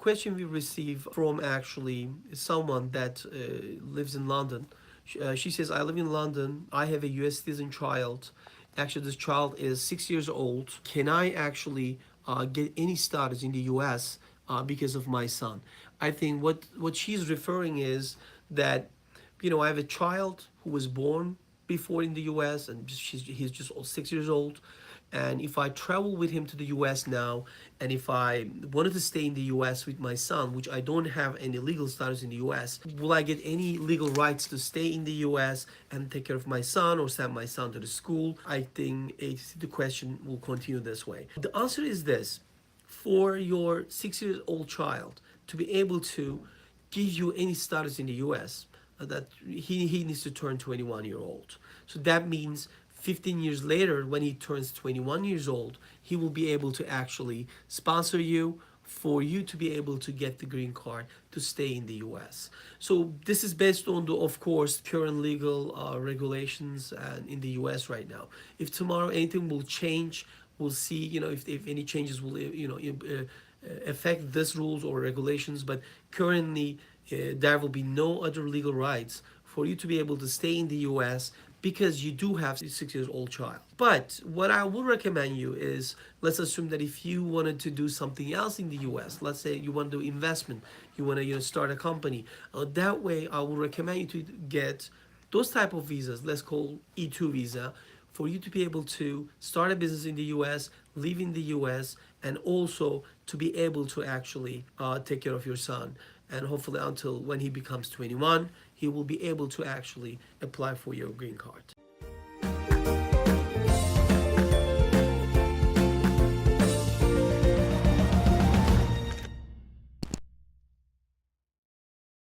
question we received from actually someone that lives in London. She says, I live in London. I have a US citizen child. Actually, this child is 6 years old. Can I actually get any status in the US because of my son? I think what she's referring is that, you know, I have a child who was born before in the US, and he's just 6 years old. And if I travel with him to the US now, and if I wanted to stay in the US with my son, which I don't have any legal status in the US, will I get any legal rights to stay in the US and take care of my son or send my son to the school? I think the question will continue this way. The answer is this: for your 6-year-old child to be able to give you any status in the US, that he needs to turn 21-year-old. So that means 15 years later, when he turns 21 years old, he will be able to actually sponsor you for you to be able to get the green card to stay in the US. So this is based on the, of course, current legal regulations in the US right now. If tomorrow anything will change, we'll see, you know, if any changes will, you know, affect these rules or regulations. But currently, there will be no other legal rights for you to be able to stay in the US because you do have a 6-year-old child. But what I would recommend you is, let's assume that if you wanted to do something else in the US, let's say you want to do investment, you want to, you know, start a company, that way I would recommend you to get those type of visas, let's call E2 visa, for you to be able to start a business in the US, live in the US, and also to be able to actually take care of your son. And hopefully until when he becomes 21, he will be able to actually apply for your green card.